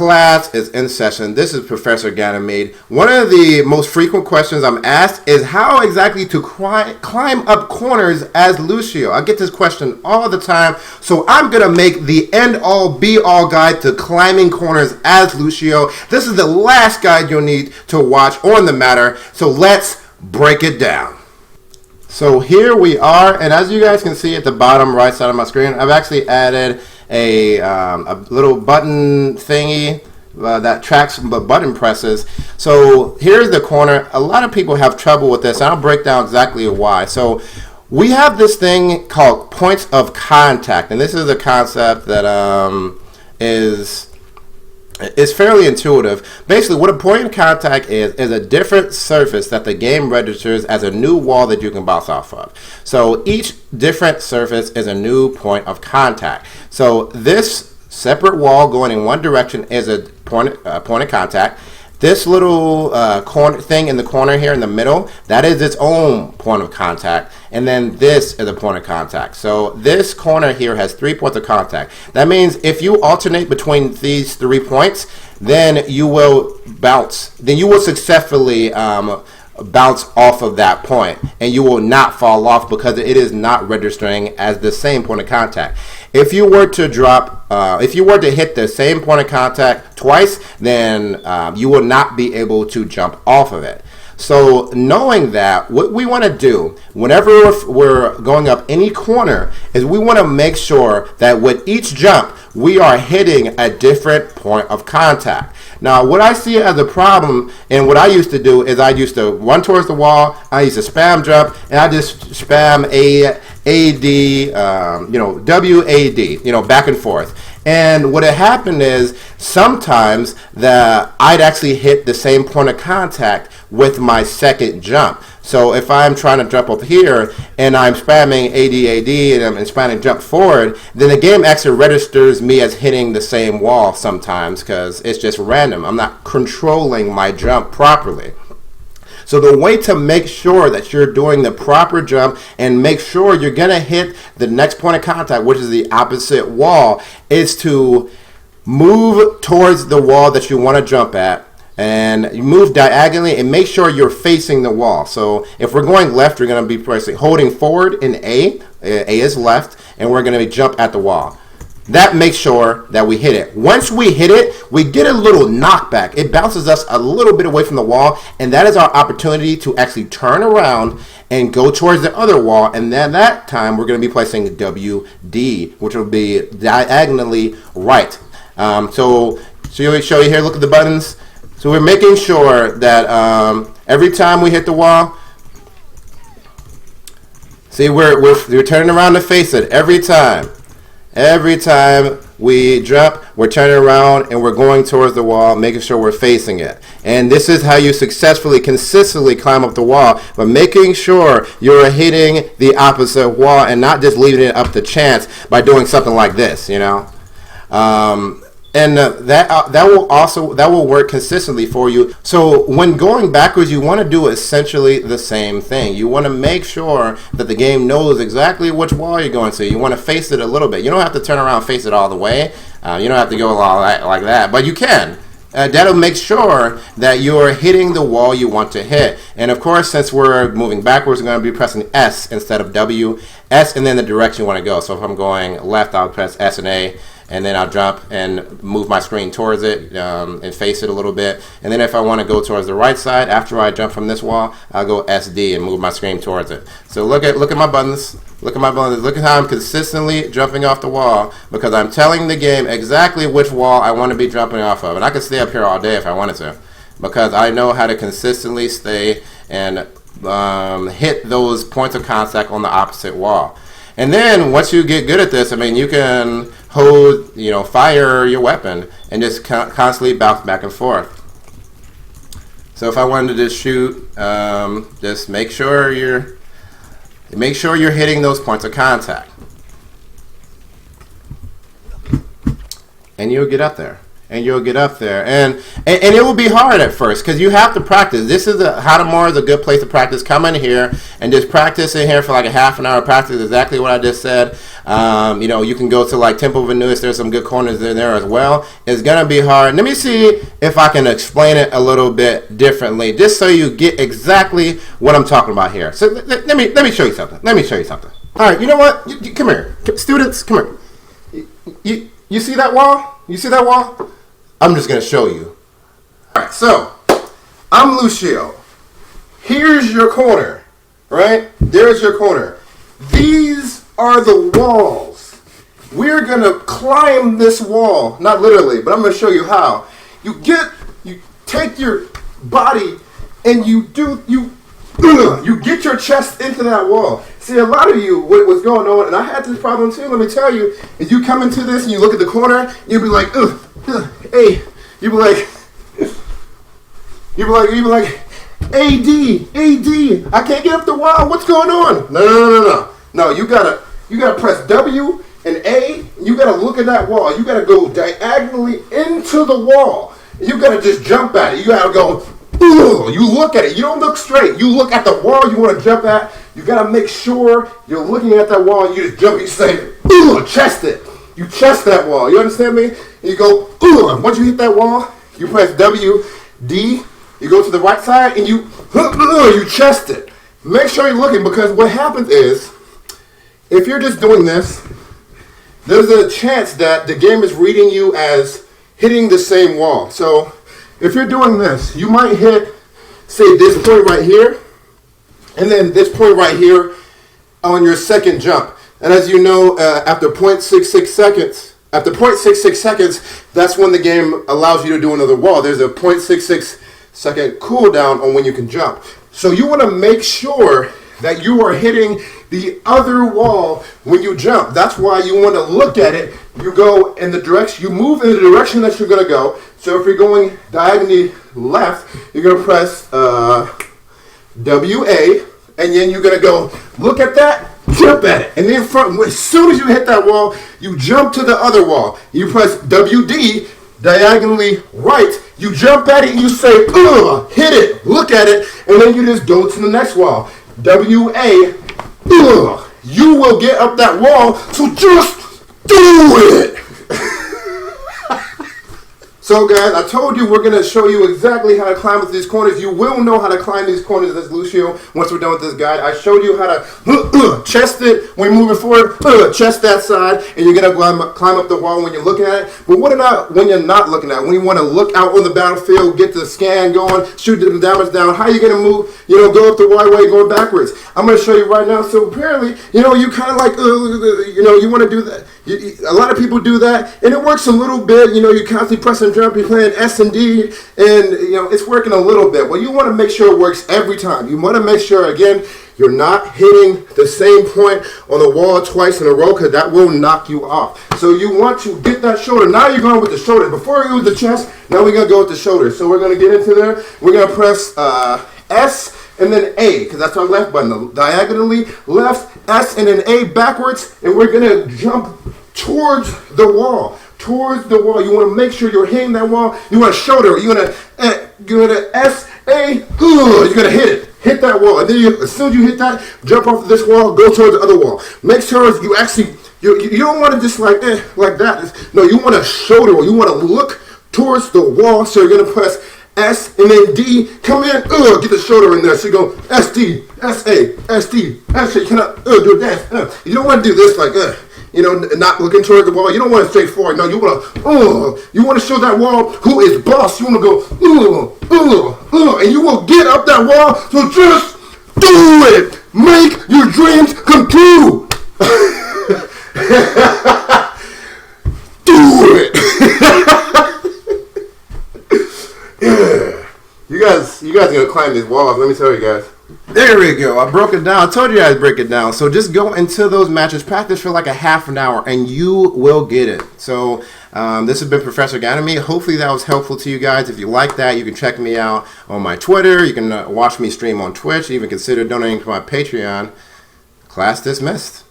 Class is in session. This is Professor Ganymede. One of the most frequent questions I'm asked is how exactly to climb up corners as Lucio. I get this question all the time, so I'm going to make the end-all, be-all guide to climbing corners as Lucio. This is the last guide you'll need to watch on the matter, so let's break it down. So here we are, and as you guys can see at the bottom right side of my screen, I've actually added a little button thingy that tracks button presses. So here's the corner. A lot of people have trouble with this, and I'll break down exactly why. So we have this thing called points of contact, and this is a concept that is fairly intuitive. Basically, what a point of contact is a different surface that the game registers as a new wall that you can bounce off of. So each different surface is a new point of contact. So this separate wall going in one direction is a point of contact. This little corner thing in the corner here in the middle, that is its own point of contact. And then this is a point of contact. So this corner here has 3 points of contact. That means if you alternate between these 3 points, then you will bounce. Then you will successfully bounce off of that point, and you will not fall off because it is not registering as the same point of contact. If you were to hit the same point of contact twice, then you will not be able to jump off of it. So knowing that, what we want to do whenever we're going up any corner is we want to make sure that with each jump, we are hitting a different point of contact. Now, what I see as a problem, and what I used to do is I used to run towards the wall, I used to spam jump, and I just spam WAD, back and forth. And what had happened is sometimes that I'd actually hit the same point of contact with my second jump. So if I'm trying to jump up here and I'm spamming AD and I'm spamming jump forward, then the game actually registers me as hitting the same wall sometimes because it's just random. I'm not controlling my jump properly. So the way to make sure that you're doing the proper jump and make sure you're going to hit the next point of contact, which is the opposite wall, is to move towards the wall that you want to jump at. And you move diagonally and make sure you're facing the wall. So if we're going left, you're going to be pressing, holding forward in A. A is left, and we're going to jump at the wall. That makes sure that we hit it. Once we hit it, we get a little knockback. It bounces us a little bit away from the wall, and that is our opportunity to actually turn around and go towards the other wall. And then that time, we're going to be placing WD, which will be diagonally right. So let show you here. Look at the buttons. So we're making sure that every time we hit the wall, see, we're turning around to face it every time. Every time we jump, we're turning around and we're going towards the wall, making sure we're facing it. And this is how you consistently climb up the wall, but making sure you're hitting the opposite wall and not just leaving it up to chance by doing something like this, And that will work consistently for you. So when going backwards, you want to do essentially the same thing. You want to make sure that the game knows exactly which wall you're going to. You want to face it a little bit. You don't have to turn around and face it all the way. You don't have to go like that, but you can. That'll make sure that you're hitting the wall you want to hit. And of course, since we're moving backwards, we're going to be pressing S instead of W. S and then the direction you want to go. So if I'm going left, I'll press S and A. And then I'll jump and move my screen towards it and face it a little bit. And then if I want to go towards the right side, after I jump from this wall, I'll go SD and move my screen towards it. So look at my buttons. Look at my buttons. Look at how I'm consistently jumping off the wall because I'm telling the game exactly which wall I want to be jumping off of. And I could stay up here all day if I wanted to because I know how to consistently stay and hit those points of contact on the opposite wall. And then once you get good at this, you can hold, fire your weapon and just constantly bounce back and forth. So if I wanted to just shoot, just make sure you're hitting those points of contact, and you'll get up there. and you'll get up there. And it will be hard at first because you have to practice. This is How to More is a good place to practice. Come in here and just practice in here for like a half an hour. Practice exactly what I just said. You know, you can go to like Temple of Anubis. There's some good corners in there as well. It's gonna be hard. Let me see if I can explain it a little bit differently, just so you get exactly what I'm talking about here. So let me show you something. Let me show you something. All right, you know what? Come here, students. Come here. You see that wall? You see that wall? I'm just gonna show you. All right, so I'm Lucio. Here's your corner, right? There's your corner. These are the walls. We're gonna climb this wall, not literally, but I'm gonna show you how. You take your body and you get your chest into that wall. See, a lot of you, what's going on, and I had this problem too, let me tell you, if you come into this and you look at the corner, you'll be like, hey, you'll be like, AD, I can't get up the wall, what's going on? No, you gotta press W and A, you gotta look at that wall, you gotta go diagonally into the wall, you gotta just jump at it, you gotta go, you look at it, you don't look straight, you look at the wall you want to jump at, you got to make sure you're looking at that wall and you just jump, you say, chest it, you chest that wall, you understand me? And you go, once you hit that wall, you press W, D, you go to the right side and you chest it. Make sure you're looking, because what happens is, if you're just doing this, there's a chance that the game is reading you as hitting the same wall. So if you're doing this, you might hit, say, this point right here, and then this point right here on your second jump. And as you know, after 0.66 seconds, that's when the game allows you to do another wall. There's a 0.66 second cooldown on when you can jump. So you want to make sure that you are hitting the other wall when you jump. That's why you want to look at it. You go in the direction, you move in the direction that you're going to go. So if you're going diagonally left, you're going to press WA, and then you're going to go look at that, jump at it. And then as soon as you hit that wall, you jump to the other wall. You press WD, diagonally right, you jump at it, and you say, hit it, look at it, and then you just go to the next wall. WA, you will get up that wall, so just do it. So guys, I told you we're going to show you exactly how to climb up these corners. You will know how to climb these corners as Lucio once we're done with this guide. I showed you how to chest it when you're moving forward, chest that side, and you're going to climb up the wall when you're looking at it. But what about when you're not looking at it? When you want to look out on the battlefield, get the scan going, shoot the damage down, how are you going to move, go up the right way, going backwards? I'm going to show you right now. So apparently, you kind of like, you want to do that. A lot of people do that, and it works a little bit. You're constantly pressing jump, you're playing S and D, and it's working a little bit. Well, you want to make sure it works every time. You want to make sure, again, you're not hitting the same point on the wall twice in a row, because that will knock you off. So you want to get that shoulder. Now you're going with the shoulder. Before you do the chest, now we're going to go with the shoulder. So we're going to get into there. We're going to press S and then A, because that's our left button. Diagonally left, S and then A backwards, and we're going to jump towards the wall. Towards the wall. You want to make sure you're hitting that wall. You want to shoulder. You're going to S, A, you're going to hit it. Hit that wall. And then as soon as you hit that, jump off of this wall, go towards the other wall. Make sure you actually, you don't want to just like that. No, you want to shoulder. You want to look towards the wall. So you're going to press S and then D. Come in. Get the shoulder in there. So you go S, D, S, A, S, D, S, A. You cannot do that. You don't want to do this like not looking towards the wall. You don't want to straight forward. No, you want to show that wall who is boss. You want to go, and you will get up that wall. So just do it. Make your dreams come true. Do it. Yeah. You guys are gonna climb these walls. Let me tell you guys. There we go. I broke it down. I told you I'd break it down. So just go into those matches, practice for like a half an hour, and you will get it. So this has been Professor Ganymede. Hopefully that was helpful to you guys. If you like that, you can check me out on my Twitter. You can watch me stream on Twitch. Even consider donating to my Patreon. Class dismissed.